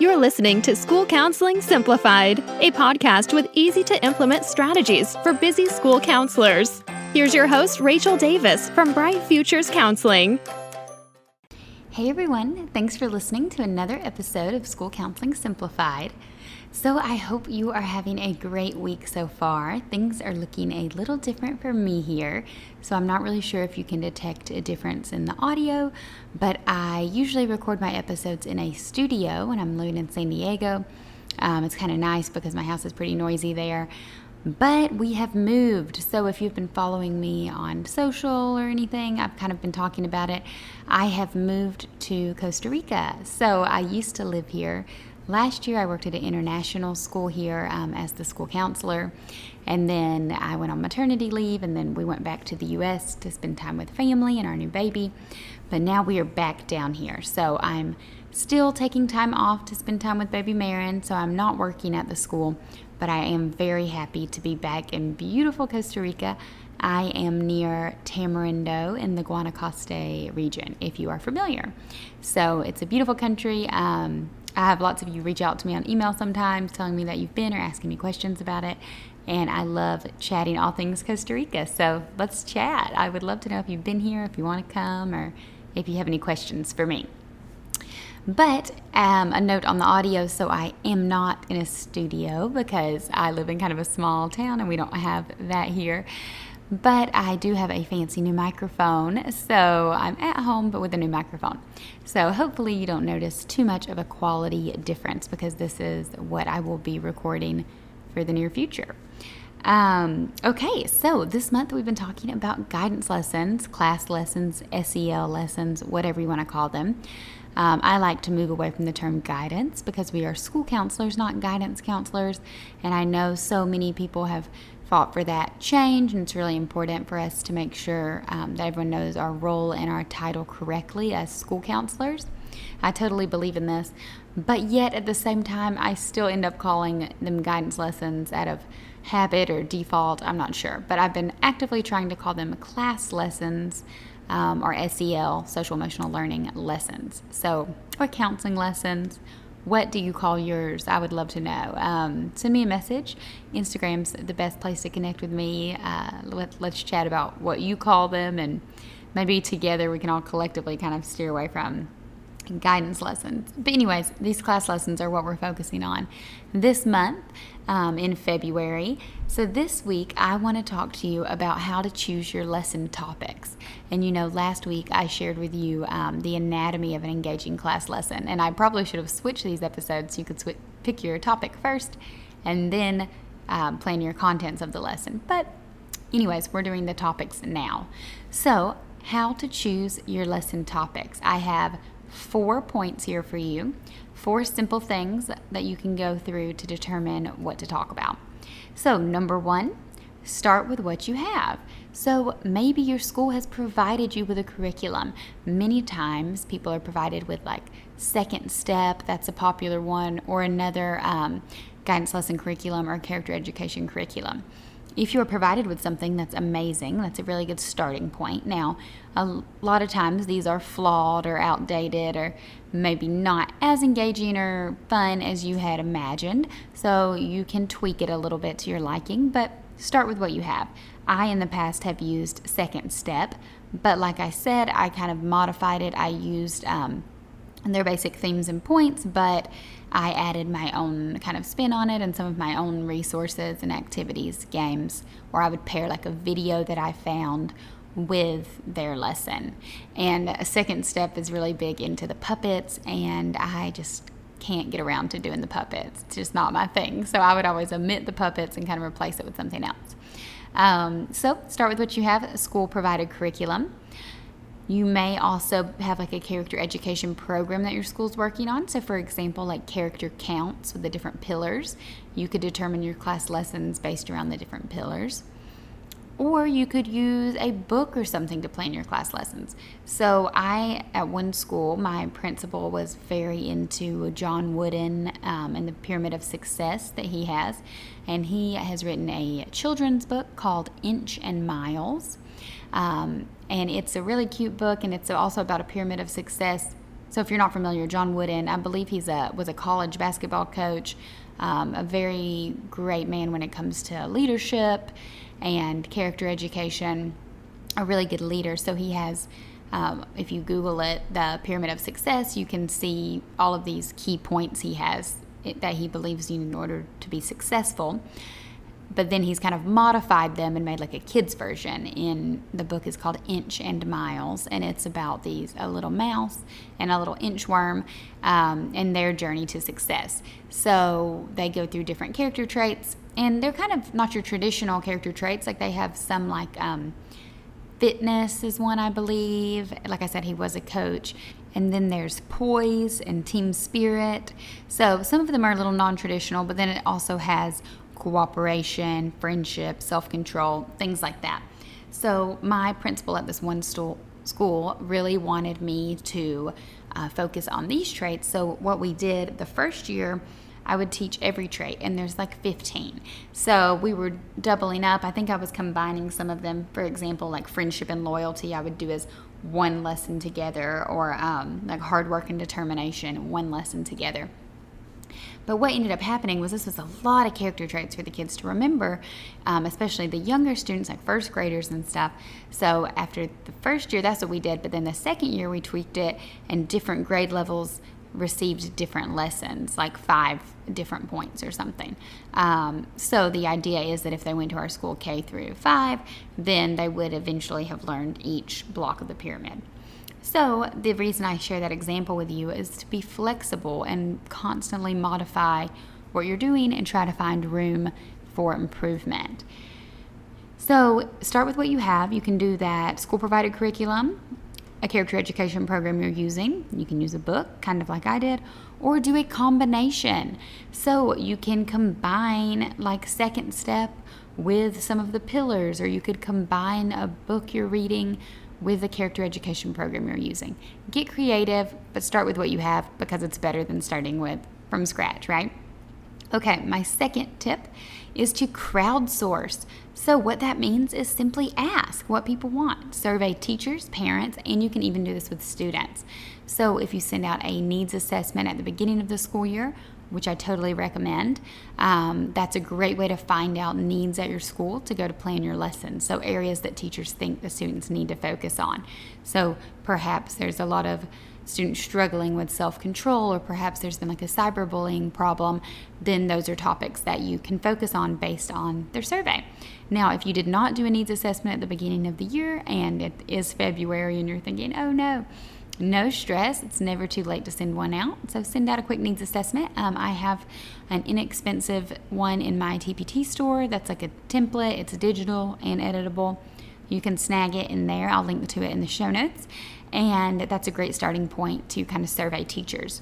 You're listening to School Counseling Simplified, a podcast with easy-to-implement strategies for busy school counselors. Here's your host, Rachel Davis from Bright Futures Counseling. Hey everyone, thanks for listening to another episode of School Counseling Simplified. So I hope you are having a great week so far. Things are looking a little different for me here, so I'm not really sure if you can detect a difference in the audio, but I usually record my episodes in a studio when I'm living in San Diego. It's kind of nice because my house is pretty noisy there. But we have moved, so if you've been following me on social or anything, I've kind of been talking about it. I have moved to Costa Rica. So I used to live here. Last year I worked at an international school here as the school counselor, and then I went on maternity leave, and then we went back to the U.S. to spend time with family and our new baby. But now we are back down here, so I'm still taking time off to spend time with baby Marin, so I'm not working at the school, but I am very happy to be back in beautiful Costa Rica. I am near Tamarindo in the Guanacaste region, if you are familiar. So it's a beautiful country. I have lots of you reach out to me on email sometimes telling me that you've been or asking me questions about it, and I love chatting all things Costa Rica. So let's chat. I would love to know if you've been here, if you want to come, or if you have any questions for me. But a note on the audio, so I am not in a studio because I live in kind of a small town and we don't have that here. But I do have a fancy new microphone, so I'm at home but with a new microphone. So hopefully you don't notice too much of a quality difference because this is what I will be recording for the near future. Okay, so this month we've been talking about guidance lessons, class lessons, SEL lessons, whatever you want to call them. I like to move away from the term guidance because we are school counselors, not guidance counselors, and I know so many people have fought for that change, and it's really important for us to make sure that everyone knows our role and our title correctly as school counselors. I totally believe in this, but yet at the same time, I still end up calling them guidance lessons out of habit or default. I'm not sure, but I've been actively trying to call them class lessons or SEL, social emotional learning lessons. So, or counseling lessons. What do you call yours? I would love to know. Send me a message. Instagram's the best place to connect with me. Let's chat about what you call them, and maybe together we can all collectively kind of steer away from guidance lessons. But anyways, these class lessons are what we're focusing on this month in February. So this week, I want to talk to you about how to choose your lesson topics. And you know, last week I shared with you the anatomy of an engaging class lesson. And I probably should have switched these episodes so you could pick your topic first and then plan your contents of the lesson. But anyways, we're doing the topics now. So how to choose your lesson topics. I have 4 points here for you, 4 simple things that you can go through to determine what to talk about. So number 1, start with what you have. So maybe your school has provided you with a curriculum. Many times people are provided with like Second Step, that's a popular one, or another guidance lesson curriculum or character education curriculum. If you're provided with something, that's amazing. That's a really good starting point. Now, a lot of times these are flawed or outdated or maybe not as engaging or fun as you had imagined. So you can tweak it a little bit to your liking, but start with what you have. I, in the past, have used Second Step, but like I said, I kind of modified it. I used their basic themes and points, but I added my own kind of spin on it and some of my own resources and activities, games, where I would pair like a video that I found with their lesson. And a Second Step is really big into the puppets, and I just can't get around to doing the puppets. It's just not my thing. So I would always omit the puppets and kind of replace it with something else. So start with what you have, a school-provided curriculum. You may also have like a character education program that your school's working on. So for example, like character counts with the different pillars. You could determine your class lessons based around the different pillars. Or you could use a book or something to plan your class lessons. So at one school, my principal was very into John Wooden and the Pyramid of Success that he has. And he has written a children's book called Inch and Miles. And it's a really cute book, and it's also about a pyramid of success. So if you're not familiar, John Wooden, I believe was a college basketball coach, a very great man when it comes to leadership and character education, a really good leader. So he has, if you Google it, the Pyramid of Success, you can see all of these key points he has that he believes you need in order to be successful. But then he's kind of modified them and made like a kid's version. In the book is called Inch and Miles, and it's about a little mouse and a little inchworm and their journey to success. So they go through different character traits, and they're kind of not your traditional character traits. Like they have some like fitness is one, I believe. Like I said, he was a coach. And then there's poise and team spirit. So some of them are a little non-traditional, but then it also has cooperation, friendship, self-control, things like that. So my principal at this one school really wanted me to focus on these traits. So what we did the first year, I would teach every trait, and there's like 15. So we were doubling up. I think I was combining some of them. For example, like friendship and loyalty, I would do as one lesson together, or like hard work and determination, one lesson together. But what ended up happening was this was a lot of character traits for the kids to remember, especially the younger students, like first graders and stuff. So after the first year, that's what we did. But then the second year, we tweaked it, and different grade levels received different lessons, like 5 different points or something. So the idea is that if they went to our school K through 5, then they would eventually have learned each block of the pyramid. So the reason I share that example with you is to be flexible and constantly modify what you're doing and try to find room for improvement. So start with what you have. You can do that school-provided curriculum, a character education program you're using. You can use a book, kind of like I did, or do a combination. So you can combine like second step with some of the pillars, or you could combine a book you're reading with the character education program you're using. Get creative, but start with what you have, because it's better than starting from scratch, right? Okay, my second tip is to crowdsource. So what that means is simply ask what people want. Survey teachers, parents, and you can even do this with students. So if you send out a needs assessment at the beginning of the school year, which I totally recommend, that's a great way to find out needs at your school to go to plan your lessons. So areas that teachers think the students need to focus on. So perhaps there's a lot of students struggling with self-control, or perhaps there's been like a cyberbullying problem, then those are topics that you can focus on based on their survey. Now, if you did not do a needs assessment at the beginning of the year and it is February and you're thinking, oh no stress. It's never too late to send one out. So send out a quick needs assessment. I have an inexpensive one in my TPT store that's like a template. It's digital and editable. You can snag it in there. I'll link to it in the show notes. And that's a great starting point to kind of survey teachers.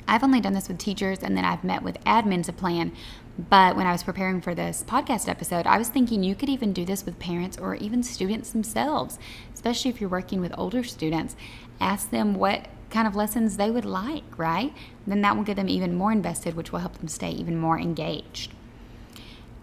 I've only done this with teachers, and then I've met with admins to plan. But when I was preparing for this podcast episode, I was thinking you could even do this with parents or even students themselves, especially if you're working with older students. Ask them what kind of lessons they would like, right? Then that will get them even more invested, which will help them stay even more engaged.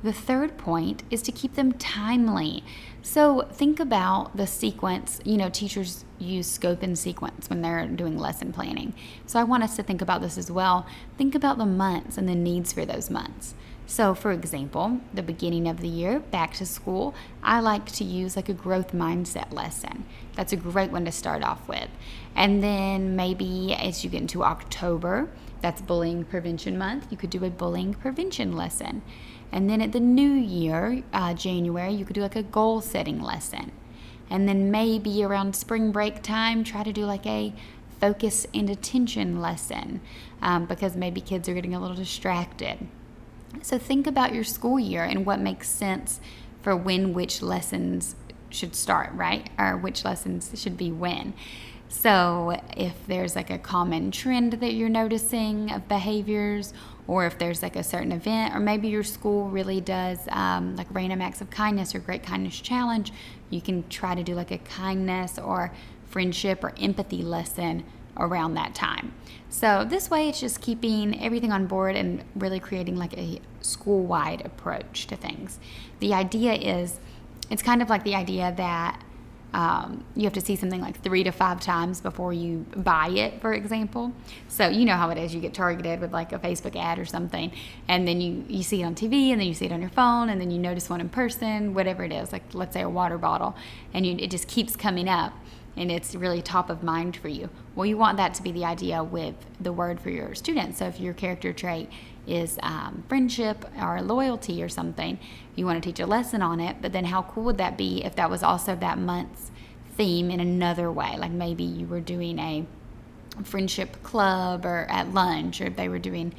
The third point is to keep them timely. So think about the sequence. Teachers use scope and sequence when they're doing lesson planning. So I want us to think about this as well. Think about the months and the needs for those months. So for example, the beginning of the year, back to school, I like to use like a growth mindset lesson. That's a great one to start off with. And then maybe as you get into October, that's bullying prevention month, you could do a bullying prevention lesson. And then at the new year, January, you could do like a goal setting lesson. And then maybe around spring break time, try to do like a focus and attention lesson, because maybe kids are getting a little distracted. So think about your school year and what makes sense for which lessons should start, right? Or which lessons should be when. So if there's like a common trend that you're noticing of behaviors, or if there's like a certain event, or maybe your school really does like random acts of kindness or great kindness challenge, you can try to do like a kindness or friendship or empathy lesson around that time. So this way it's just keeping everything on board and really creating like a school-wide approach to things. The idea is, it's kind of like the idea that you have to see something like 3 to 5 times before you buy it, for example. So you know how it is. You get targeted with like a Facebook ad or something, and then you see it on TV, and then you see it on your phone, and then you notice one in person, whatever it is, like let's say a water bottle, and it just keeps coming up, and it's really top of mind for you. Well, you want that to be the idea with the word for your students. So if your character trait is friendship or loyalty or something, you want to teach a lesson on it. But then how cool would that be if that was also that month's theme in another way? Like maybe you were doing a friendship club or at lunch, or if they were doing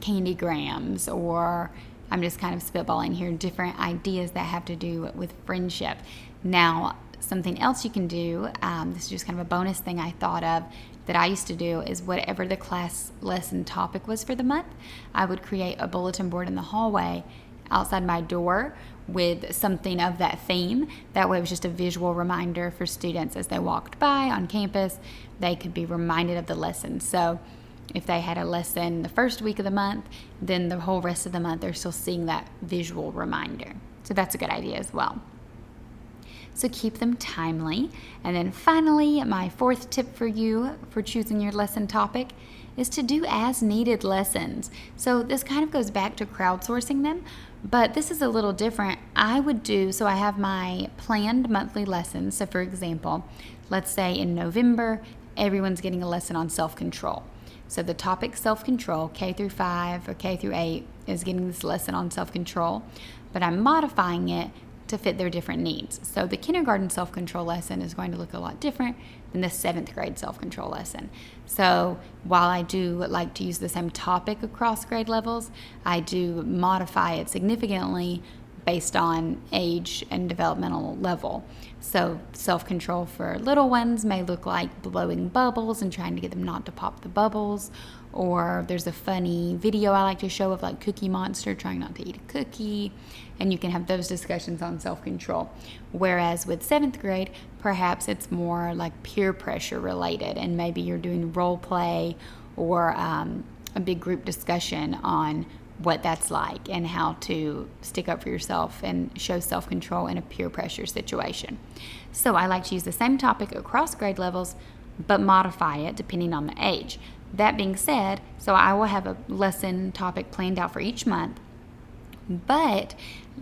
candy grams, or I'm just kind of spitballing here, different ideas that have to do with friendship. Now, something else you can do, this is just kind of a bonus thing I thought of that I used to do, is whatever the class lesson topic was for the month, I would create a bulletin board in the hallway outside my door with something of that theme. That way it was just a visual reminder for students as they walked by on campus. They could be reminded of the lesson. So if they had a lesson the first week of the month, then the whole rest of the month they're still seeing that visual reminder. So that's a good idea as well. So keep them timely. And then finally, my 4th tip for you for choosing your lesson topic is to do as needed lessons. So this kind of goes back to crowdsourcing them, but this is a little different. I have my planned monthly lessons. So for example, let's say in November, everyone's getting a lesson on self-control. So the topic self-control, K through 5 or K through 8 is getting this lesson on self-control, but I'm modifying it to fit their different needs. So the kindergarten self-control lesson is going to look a lot different than the 7th grade self-control lesson. So while I do like to use the same topic across grade levels, I do modify it significantly based on age and developmental level. So self-control for little ones may look like blowing bubbles and trying to get them not to pop the bubbles. Or there's a funny video I like to show of like Cookie Monster trying not to eat a cookie. And you can have those discussions on self-control. Whereas with 7th grade, perhaps it's more like peer pressure related, and maybe you're doing role play or a big group discussion on what that's like and how to stick up for yourself and show self-control in a peer pressure situation. So I like to use the same topic across grade levels, but modify it depending on the age. That being said, so I will have a lesson topic planned out for each month, but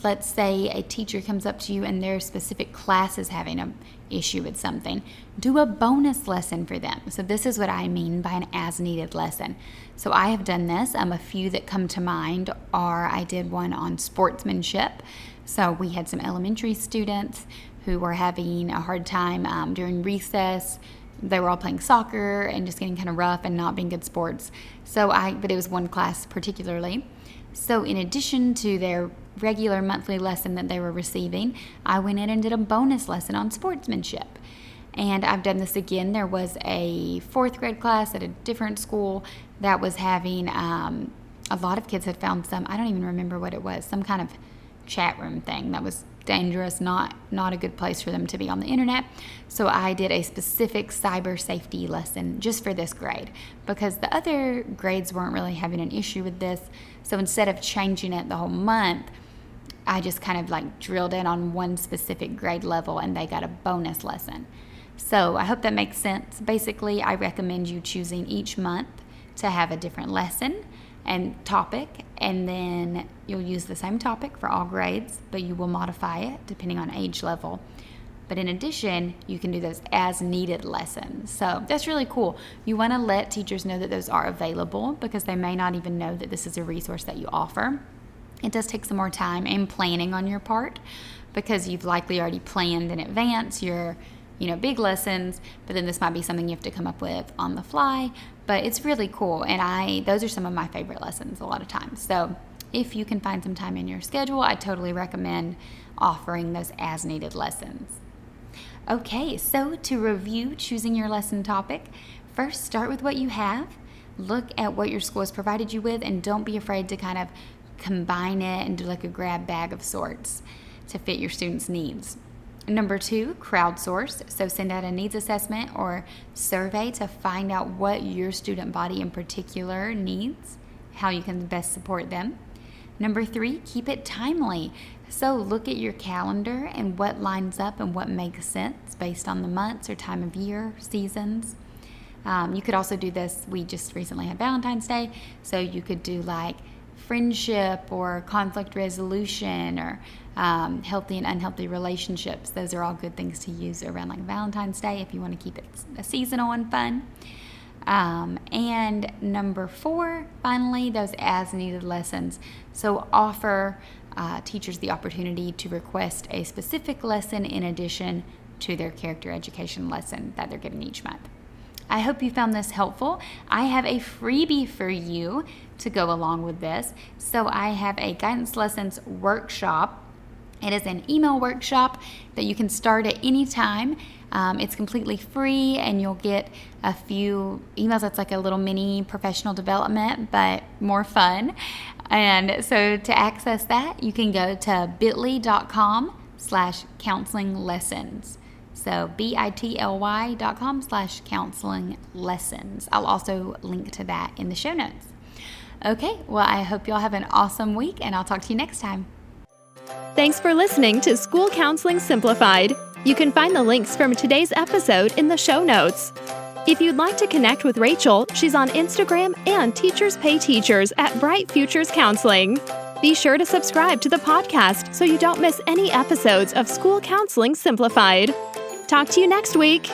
let's say a teacher comes up to you and their specific class is having an issue with something, do a bonus lesson for them. So this is what I mean by an as-needed lesson. So I have done this. A few that come to mind are I did one on sportsmanship. So we had some elementary students who were having a hard time during recess. They were all playing soccer and just getting kind of rough and not being good sports. But it was one class particularly. So in addition to their regular monthly lesson that they were receiving, I went in and did a bonus lesson on sportsmanship. And I've done this again. There was a 4th grade class at a different school that was having, a lot of kids had found I don't even remember what it was, some kind of chat room thing that was dangerous, not a good place for them to be on the internet. So I did a specific cyber safety lesson just for this grade because the other grades weren't really having an issue with this. So instead of changing it the whole month, I just kind of like drilled in on one specific grade level and they got a bonus lesson. So I hope that makes sense. Basically, I recommend you choosing each month to have a different lesson and topic, and then you'll use the same topic for all grades, but you will modify it depending on age level. But in addition, you can do those as needed lessons. So that's really cool. You want to let teachers know that those are available because they may not even know that this is a resource that you offer. It does take some more time and planning on your part because you've likely already planned in advance your big lessons, but then this might be something you have to come up with on the fly. But it's really cool, and those are some of my favorite lessons a lot of times. So if you can find some time in your schedule, I totally recommend offering those as-needed lessons. Okay, so to review choosing your lesson topic, first start with what you have. Look at what your school has provided you with, and don't be afraid to kind of combine it and do like a grab bag of sorts to fit your students' needs. Number 2, crowdsource. So send out a needs assessment or survey to find out what your student body in particular needs, how you can best support them. Number 3, keep it timely. So look at your calendar and what lines up and what makes sense based on the months or time of year, seasons. You could also do this. We just recently had Valentine's Day, so you could do like friendship or conflict resolution or healthy and unhealthy relationships. Those are all good things to use around like Valentine's Day if you want to keep it seasonal and fun. And number 4, finally, those as-needed lessons. So offer teachers the opportunity to request a specific lesson in addition to their character education lesson that they're getting each month. I hope you found this helpful. I have a freebie for you to go along with this. So I have a guidance lessons workshop. It is an email workshop that you can start at any time. It's completely free, and you'll get a few emails. That's like a little mini professional development, but more fun. And so to access that, you can go to bit.ly.com/counseling lessons. So bit.ly.com/counseling lessons. I'll also link to that in the show notes. Okay, well, I hope y'all have an awesome week, and I'll talk to you next time. Thanks for listening to School Counseling Simplified. You can find the links from today's episode in the show notes. If you'd like to connect with Rachel, she's on Instagram and Teachers Pay Teachers at Bright Futures Counseling. Be sure to subscribe to the podcast so you don't miss any episodes of School Counseling Simplified. Talk to you next week.